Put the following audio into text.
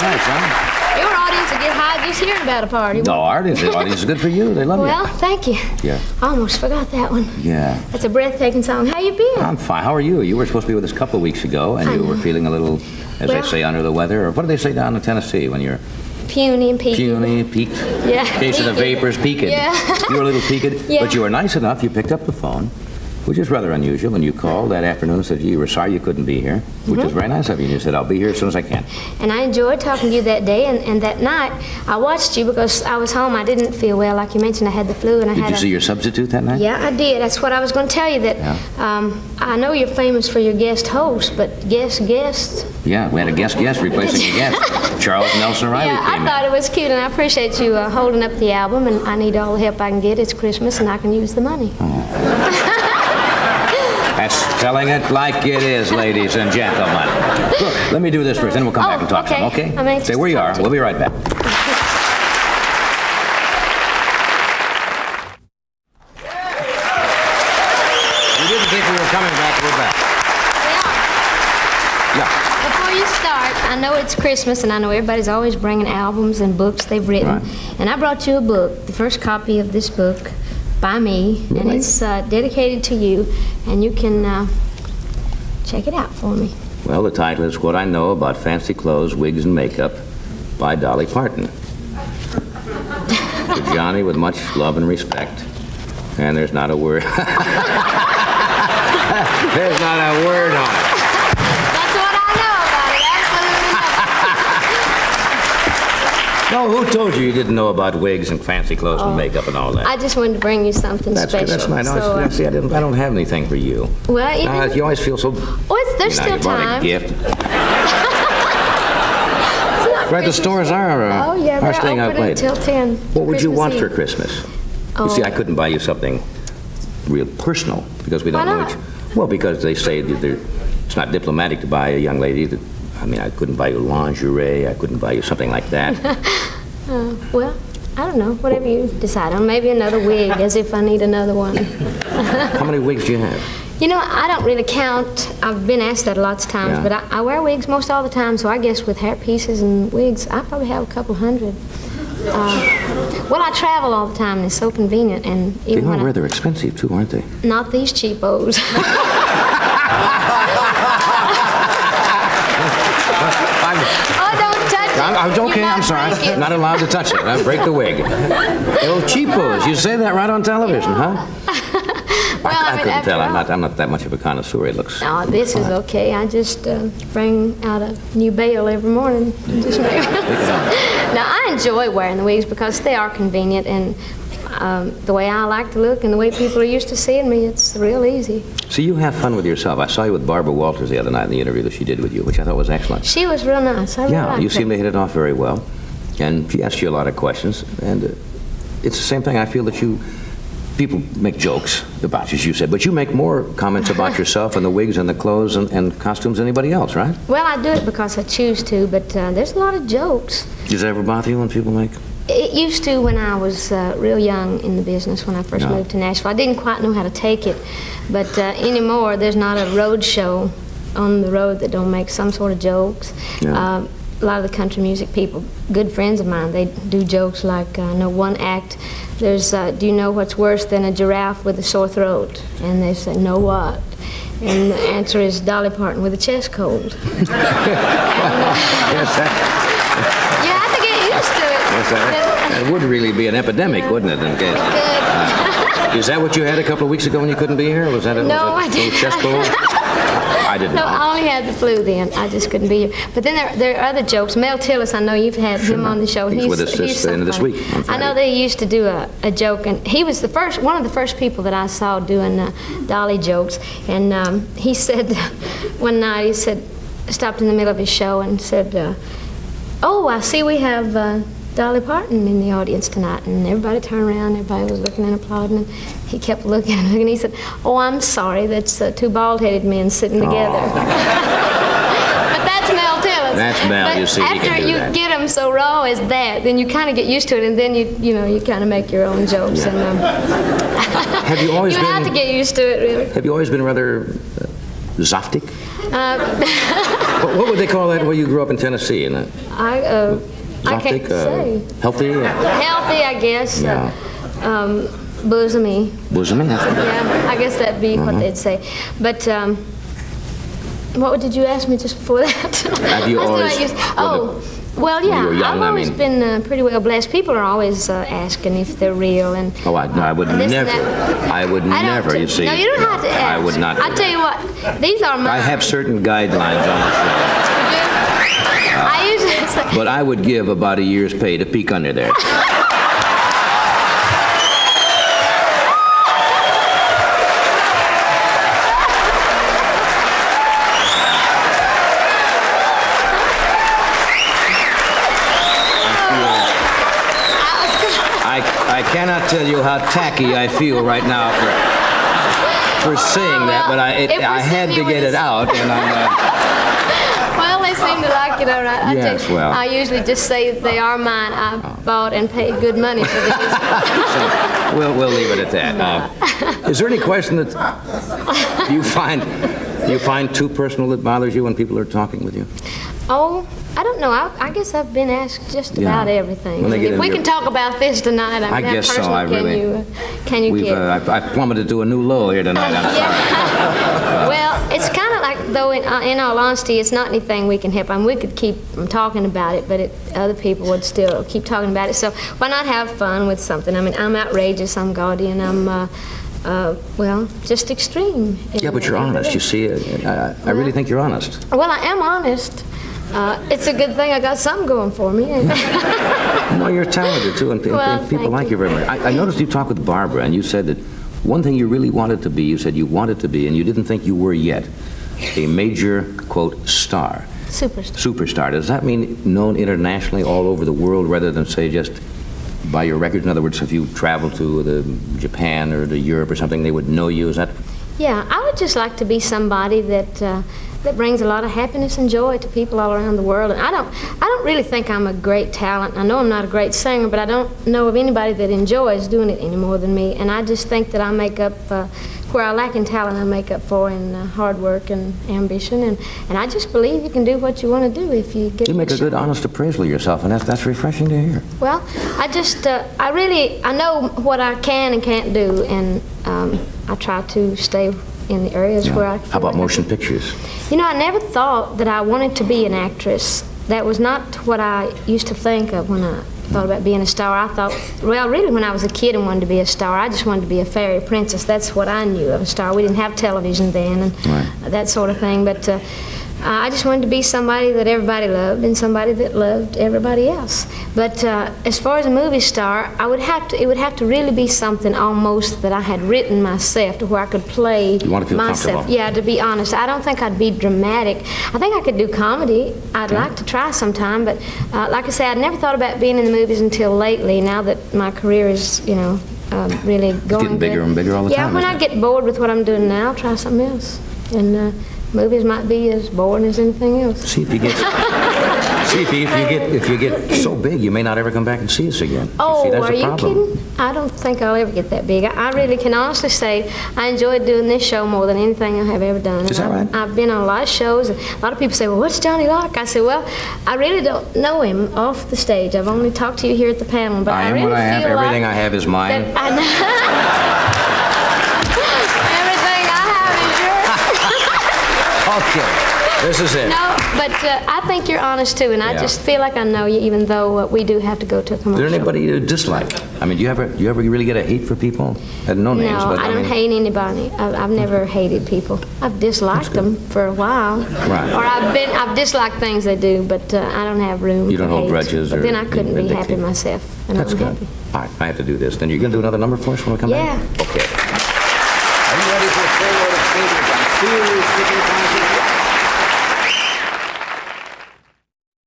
nice, huh? Your audience will get high just hearing about a party. No, the audience is good for you. They love you. Well, thank you. Yeah. I almost forgot that one. Yeah. That's a breathtaking song. How you been? I'm fine. How are you? You were supposed to be with us a couple of weeks ago, and you were feeling a little, as they say, under the weather. Or what do they say down in Tennessee when you're... Puny and peaked. Puny, peaked. Yeah. Case of the vapors, peaked. Yeah. You were a little peaked, Yeah. but you were nice enough. You picked up the phone, which is rather unusual, and you called that afternoon and said you were sorry you couldn't be here, which is very nice of you. And you said, I'll be here as soon as I can. And I enjoyed talking to you that day, and that night I watched you because I was home. I didn't feel well, like you mentioned. I had the flu, and I Did you see your substitute that night? Yeah, I did. That's what I was going to tell you. That I know you're famous for your guest host, but guests. Yeah, we had a guest replacing a guest. Charles Nelson Riley Yeah, came I thought it was cute, and I appreciate you holding up the album. And I need all the help I can get. It's Christmas, and I can use the money. That's telling it like it is, ladies and gentlemen. Look, let me do this first, then we'll come back and talk some, okay? I'm anxious Stay where you are. We'll be right back. We didn't think we were coming back. We're back. Yeah. Before you start, I know it's Christmas, and I know everybody's always bringing albums and books they've written. Right. And I brought you a book, the first copy of this book by me, and it's dedicated to you, and you can check it out for me. Well, the title is What I Know About Fancy Clothes, Wigs, and Makeup by Dolly Parton. To Johnny, with much love and respect. And there's not a word. There's not a word on it. That's what I know about it, absolutely. No, who told you didn't know about wigs and fancy clothes and makeup and all that? I just wanted to bring you something special. That's nice. So, See, I don't have anything for you. Well, you always feel so... there's still you brought time. a gift. Right, the stores are staying out late. Until 10. What would you Christmas want Eve. for Christmas? You see, I couldn't buy you something real personal because we don't know not? Well, because they say that it's not diplomatic to buy a young lady that... I mean, I couldn't buy you lingerie. I couldn't buy you something like that. Well, I don't know. Whatever you decide on. Maybe another wig, as if I need another one. How many wigs do you have? You know, I don't really count. I've been asked that lots of times, but I wear wigs most all the time, so I guess with hair pieces and wigs, I probably have a couple hundred. Well, I travel all the time, and it's so convenient. And even They are rather expensive, too, aren't they? Not these cheapos. Oh, don't touch it. I'm okay, I'm sorry. I'm not allowed to touch it. I'll break the wig. Little cheapos. You say that right on television, huh? Well, I couldn't after tell. all- I'm not that much of a connoisseur. It looks... No, this is okay. I just bring out a new bale every morning. Just make Now, I enjoy wearing the wigs because they are convenient, and the way I like to look and the way people are used to seeing me, it's real easy. So you have fun with yourself. I saw you with Barbara Walters the other night in the interview that she did with you, which I thought was excellent. She was real nice. I really Yeah, liked you her. seem to hit it off very well. And she asked you a lot of questions. And it's the same thing. I feel that people make jokes about you, as you said, but you make more comments about yourself and the wigs and the clothes and costumes than anybody else, right? Well, I do it because I choose to, but there's a lot of jokes. Does it ever bother you when people make... It used to when I was real young in the business, when I first moved to Nashville. I didn't quite know how to take it, but anymore there's not a road show on the road that don't make some sort of jokes. Yeah. A lot of the country music people, good friends of mine, they do jokes like, I know one act, there's, do you know what's worse than a giraffe with a sore throat? And they say, no what? And the answer is Dolly Parton with a chest cold. Yes, You have to get used to it. that would really be an epidemic, wouldn't it, in case... Is that what you had a couple of weeks ago when you couldn't be here? Was that a I little didn't. chest cold? I didn't No, know. I only had the flu then. I just couldn't be here. But then there are other jokes. Mel Tillis, I know you've had him on the show. He's with us he's so end of this funny. week on I Friday. know they used to do a joke, and he was one of the first people that I saw doing Dolly jokes. And he said one night, he stopped in the middle of his show and said, oh, I see we have Dolly Parton in the audience tonight. And everybody turned around, everybody was looking and applauding, and he kept looking and looking. He said, oh, I'm sorry, that's two bald-headed men sitting together. But that's Mel Tillis. That's Mel, but you see, he can after do you that. get them so raw as that, then you kind of get used to it, and then you kind of make your own jokes. Yeah. And Have you always you have to get used to it, really. Have you always been rather zoftic? What would they call that where you grew up in Tennessee? In I can't say. Healthy? Healthy, I guess. Yeah. Bosomy. Bosomy? Yeah, I guess that'd be what they'd say. But what did you ask me just before that? Have you always... Well, yeah, you were young, I've always been pretty well blessed. People are always asking if they're real, and I would never. I would never. You see. No, you don't have to ask. I would not. I tell you what, these are mine. I have certain guidelines on the show. I usually say. But I would give about a year's pay to peek under there. I cannot tell you how tacky I feel right now for saying that, but I had to get it out, and I'm. Well, they seem to like it, all right. Yes, well. I usually just say they are mine. I bought and paid good money for these. So we'll leave it at that. Is there any question that you find too personal that bothers you when people are talking with you? Oh, I don't know. I guess I've been asked just about everything. If we can talk about this tonight, I guess so. I really. Can you get? I've plummeted to a new low here tonight. I'm sorry. Well, it's kind of like, though, in all honesty, it's not anything we can help. I mean, we could keep talking about it, but other people would still keep talking about it. So why not have fun with something? I mean, I'm outrageous, I'm gaudy, and I'm, well, just extreme. Yeah, but you're honest. You see, I really think you're honest. Well, I am honest. It's a good thing I got something going for me. No, you're talented, too, and people like you very much. I noticed you talked with Barbara, and you said that one thing you really wanted to be, you said you wanted to be, and you didn't think you were yet, a major, quote, star. Superstar. Does that mean known internationally all over the world rather than, say, just by your records? In other words, if you traveled to Japan or to Europe or something, they would know you? Is that... Yeah, I would just like to be somebody that brings a lot of happiness and joy to people all around the world. And I don't really think I'm a great talent. I know I'm not a great singer, but I don't know of anybody that enjoys doing it any more than me. And I just think that I make up where I lack in talent, I make up for in hard work and ambition. And I just believe you can do what you want to do if you get. You make a good, honest appraisal of yourself, and that's refreshing to hear. Well, I know what I can and can't do, and I try to stay in the areas where I. How about motion pictures? You know, I never thought that I wanted to be an actress. That was not what I used to think of when I thought about being a star. I thought, well, really, when I was a kid and wanted to be a star, I just wanted to be a fairy princess. That's what I knew of a star. We didn't have television then and that sort of thing. But I just wanted to be somebody that everybody loved and somebody that loved everybody else. But as far as a movie star, it would have to really be something almost that I had written myself, to where I could play you want to feel myself. Yeah, to be honest, I don't think I'd be dramatic. I think I could do comedy. I'd like to try sometime, but like I say, I'd never thought about being in the movies until lately. Now that my career is, really going getting bigger and bigger all the time. Yeah, when I get bored with what I'm doing now, I'll try something else. And movies might be as boring as anything else. See if you get. If you get so big, you may not ever come back and see us again. Oh, that's are you kidding? I don't think I'll ever get that big. I really can honestly say I enjoyed doing this show more than anything I have ever done. Is that right? I've been on a lot of shows, and a lot of people say, well, what's Johnny like? I say, well, I really don't know him off the stage. I've only talked to you here at the panel, but I really what I have. feel Everything I have is mine. Everything I have is yours. Okay. This is it. No, but I think you're honest too, and I just feel like I know you, even though we do have to go to a commercial. Is there anybody you dislike? I mean, do you ever really get a hate for people? No names, but I don't hate anybody. I've never hated people. I've disliked them for a while. Right. Or I've disliked things they do, but I don't have room. You don't for hold hate. grudges, but or then I couldn't be addicted. happy myself, and That's I'm good. happy. All right, I have to do this. Then you're going to do another number for us when we come back? Yeah. Okay. Are you ready for a full load of singers on Fear Stricken Concert?